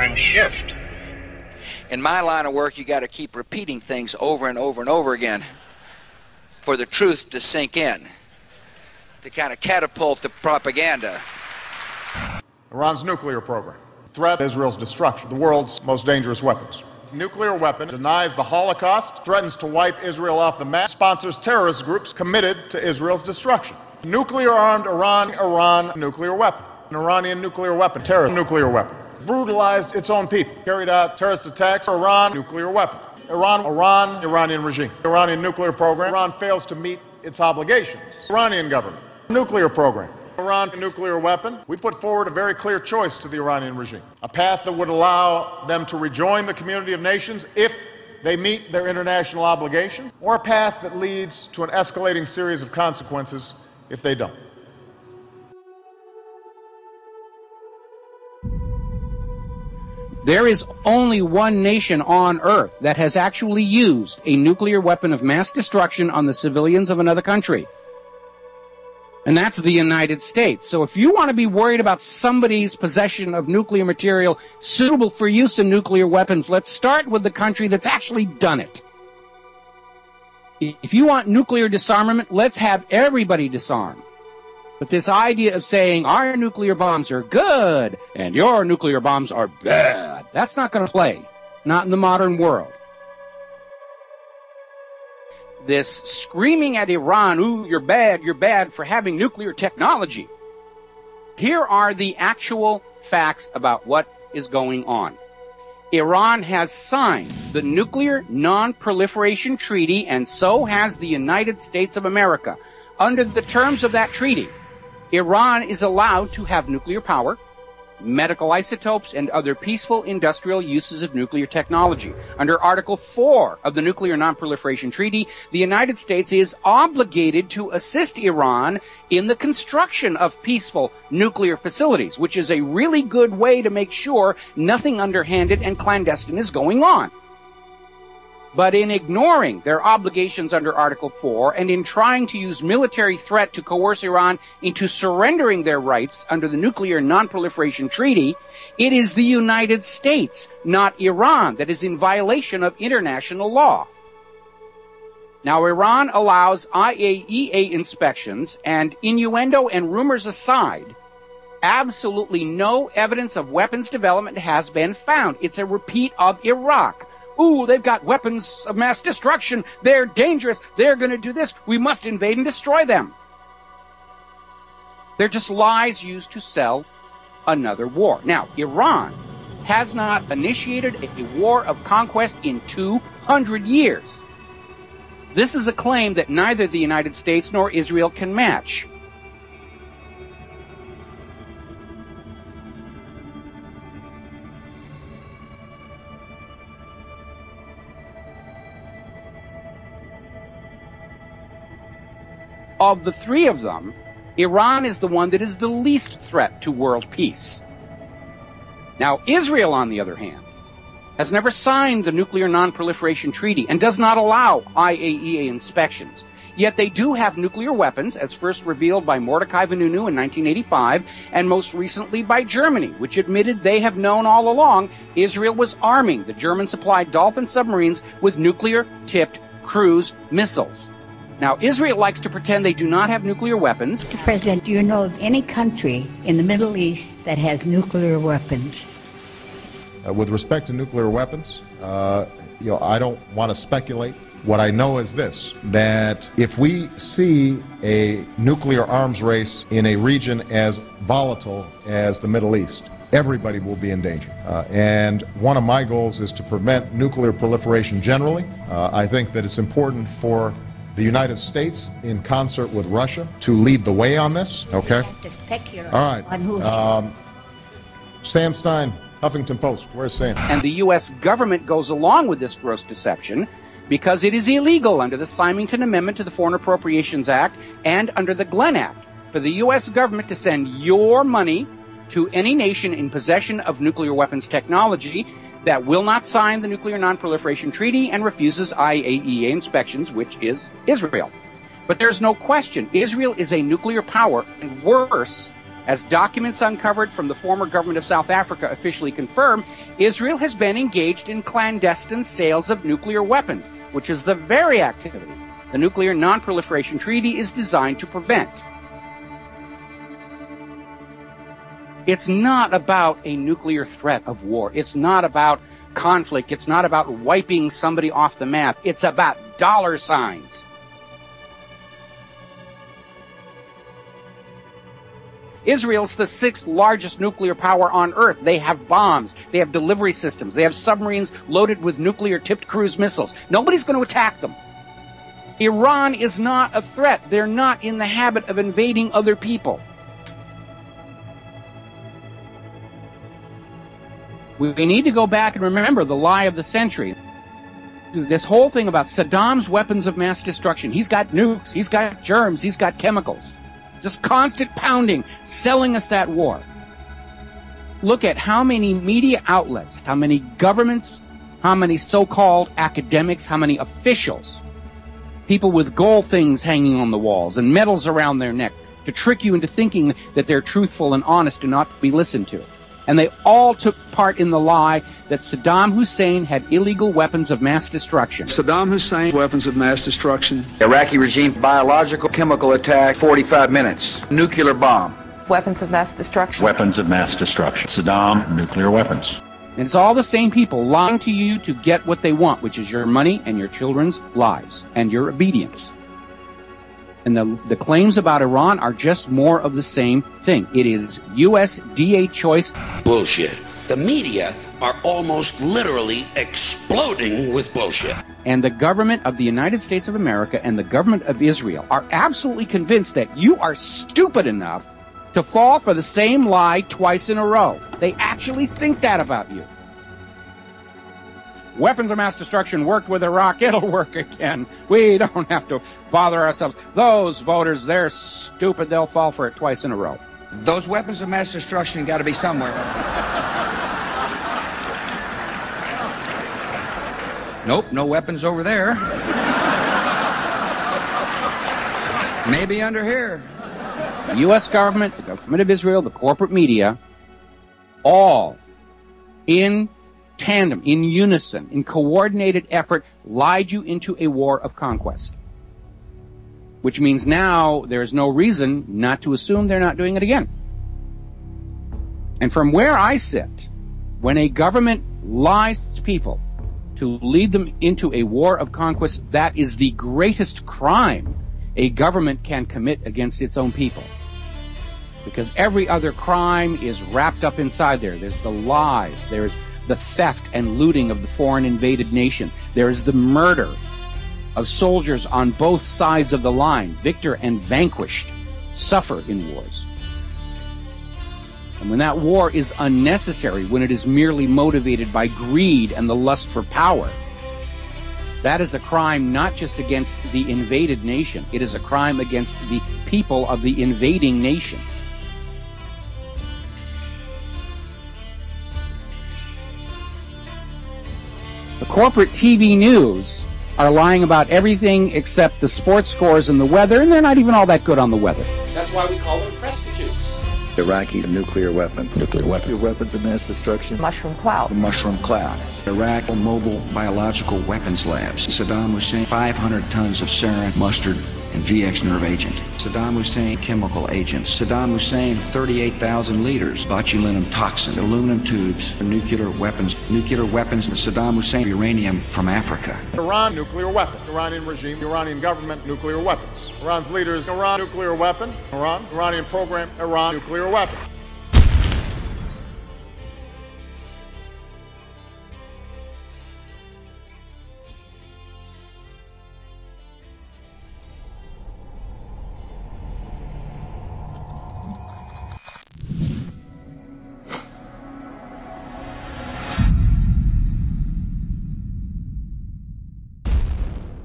paradigm shift. In my line of work, you got to keep repeating things over and over and over again for the truth to sink in, to kind of catapult the propaganda. Iran's nuclear program. Threat Israel's destruction, the world's most dangerous weapons. Nuclear weapon denies the Holocaust, threatens to wipe Israel off the map, sponsors terrorist groups committed to Israel's destruction. Nuclear-armed Iran, nuclear weapon. An Iranian nuclear weapon, terrorist nuclear weapon. Brutalized its own people, carried out terrorist attacks. Iran, nuclear weapon. Iranian regime. Iranian nuclear program. Iran fails to meet its obligations. Iranian government. Nuclear program. Iran, nuclear weapon. We put forward a very clear choice to the Iranian regime. A path that would allow them to rejoin the community of nations if they meet their international obligation, or a path that leads to an escalating series of consequences if they don't. There is only one nation on Earth that has actually used a nuclear weapon of mass destruction on the civilians of another country. And that's the United States. So if you want to be worried about somebody's possession of nuclear material suitable for use in nuclear weapons, let's start with the country that's actually done it. If you want nuclear disarmament, let's have everybody disarm. But this idea of saying our nuclear bombs are good and your nuclear bombs are bad, that's not going to play. Not in the modern world. This screaming at Iran, ooh, you're bad for having nuclear technology. Here are the actual facts about what is going on. Iran has signed the Nuclear Non-Proliferation Treaty, and so has the United States of America. Under the terms of that treaty, Iran is allowed to have nuclear power, medical isotopes, and other peaceful industrial uses of nuclear technology. Under Article 4 of the Nuclear Non-Proliferation Treaty, the United States is obligated to assist Iran in the construction of peaceful nuclear facilities, which is a really good way to make sure nothing underhanded and clandestine is going on. But in ignoring their obligations under Article 4 and in trying to use military threat to coerce Iran into surrendering their rights under the Nuclear Non-Proliferation Treaty, it is the United States, not Iran, that is in violation of international law. Now, Iran allows IAEA inspections, and innuendo and rumors aside, absolutely no evidence of weapons development has been found. It's a repeat of Iraq. Ooh, they've got weapons of mass destruction. They're dangerous. They're going to do this. We must invade and destroy them. They're just lies used to sell another war. Now, Iran has not initiated a war of conquest in 200 years. This is a claim that neither the United States nor Israel can match. Of the three of them, Iran is the one that is the least threat to world peace. Now, Israel, on the other hand, has never signed the Nuclear Non-Proliferation Treaty and does not allow IAEA inspections. Yet they do have nuclear weapons, as first revealed by Mordecai Vanunu in 1985, and most recently by Germany, which admitted they have known all along Israel was arming the German-supplied Dolphin submarines with nuclear-tipped cruise missiles. Now, Israel likes to pretend they do not have nuclear weapons. Mr. President, do you know of any country in the Middle East that has nuclear weapons? With respect to nuclear weapons, I don't want to speculate. What I know is this, that if we see a nuclear arms race in a region as volatile as the Middle East, everybody will be in danger. And one of my goals is to prevent nuclear proliferation generally. I think that it's important for the United States, in concert with Russia, to lead the way on this, okay? All right. Sam Stein, Huffington Post. Where's Sam? And the U.S. government goes along with this gross deception because it is illegal under the Symington Amendment to the Foreign Appropriations Act and under the Glenn Act for the U.S. government to send your money to any nation in possession of nuclear weapons technology that will not sign the Nuclear Non-Proliferation Treaty and refuses IAEA inspections, which is Israel. But there's no question, Israel is a nuclear power, and worse, As documents uncovered from the former government of South Africa officially confirm, Israel has been engaged in clandestine sales of nuclear weapons, which is the very activity the Nuclear Non-Proliferation Treaty is designed to prevent. It's not about a nuclear threat of war. It's not about conflict. It's not about wiping somebody off the map. It's about dollar signs. Israel's the 6th largest nuclear power on Earth. They have bombs. They have delivery systems. They have submarines loaded with nuclear-tipped cruise missiles. Nobody's going to attack them. Iran is not a threat. They're not in the habit of invading other people. We need to go back and remember the lie of the century. This whole thing about Saddam's weapons of mass destruction. He's got nukes. He's got germs. He's got chemicals. Just constant pounding, selling us that war. Look at how many media outlets, how many governments, how many so-called academics, how many officials, people with gold things hanging on the walls and medals around their neck to trick you into thinking that they're truthful and honest and not to be listened to. And they all took part in the lie that Saddam Hussein had illegal weapons of mass destruction. Saddam Hussein, weapons of mass destruction. Iraqi regime, biological, chemical attack, 45 minutes. Nuclear bomb. Weapons of mass destruction. Weapons of mass destruction. Saddam, nuclear weapons. And it's all the same people lying to you to get what they want, which is your money and your children's lives and your obedience. And the claims about Iran are just more of the same thing. It is USDA choice. Bullshit. The media are almost literally exploding with bullshit. And the government of the United States of America and the government of Israel are absolutely convinced that you are stupid enough to fall for the same lie twice in a row. They actually think that about you. Weapons of mass destruction worked with Iraq. It'll work again. We don't have to bother ourselves. Those voters, they're stupid. They'll fall for it twice in a row. Those weapons of mass destruction got to be somewhere. Nope, no weapons over there. Maybe under here. The U.S. government, the government of Israel, the corporate media, all in tandem, in unison, in coordinated effort, lied you into a war of conquest. Which means now there's no reason not to assume they're not doing it again. And from where I sit, when a government lies to people to lead them into a war of conquest, that is the greatest crime a government can commit against its own people. Because every other crime is wrapped up inside there. There's the lies, there's the theft and looting of the foreign invaded nation. There is the murder of soldiers on both sides of the line. Victor and vanquished suffer in wars. And when that war is unnecessary, when it is merely motivated by greed and the lust for power, that is a crime not just against the invaded nation. It is a crime against the people of the invading nation. The corporate TV news are lying about everything except the sports scores and the weather, and they're not even all that good on the weather. That's why we call them prostitutes. Iraqi nuclear weapons. Nuclear weapons. Weapons of mass destruction. Mushroom cloud. The mushroom cloud. Iraq mobile biological weapons labs. Saddam Hussein 500 tons of sarin, mustard, and VX nerve agent. Saddam Hussein chemical agents. Saddam Hussein 38,000 liters botulinum toxin, aluminum tubes, nuclear weapons. Saddam Hussein uranium from Africa. Iran, nuclear weapon. Iranian regime, Iranian government, nuclear weapons. Iran's leaders, Iran, nuclear weapon. Iran, Iranian program, Iran, nuclear weapon.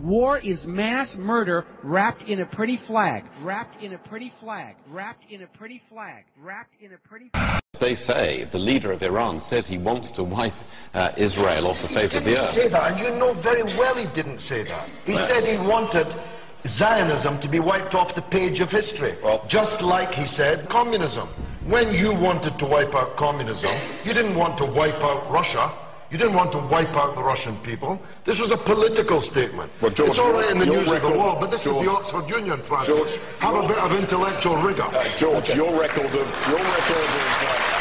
War is mass murder wrapped in a pretty flag. Wrapped in a pretty flag. Wrapped in a pretty flag. Wrapped in a pretty flag. They say the leader of Iran says he wants to wipe Israel off the face of the earth. He didn't say that, and you know very well he didn't say that. He said he wanted Zionism to be wiped off the page of history, just like he said communism. when you wanted to wipe out communism, you didn't want to wipe out Russia. You didn't want to wipe out the Russian people. This was a political statement. Well, George, it's all right in the news record, of the world, but this George, is the Oxford Union, Francis. George, have a bit of intellectual rigor. George, your record of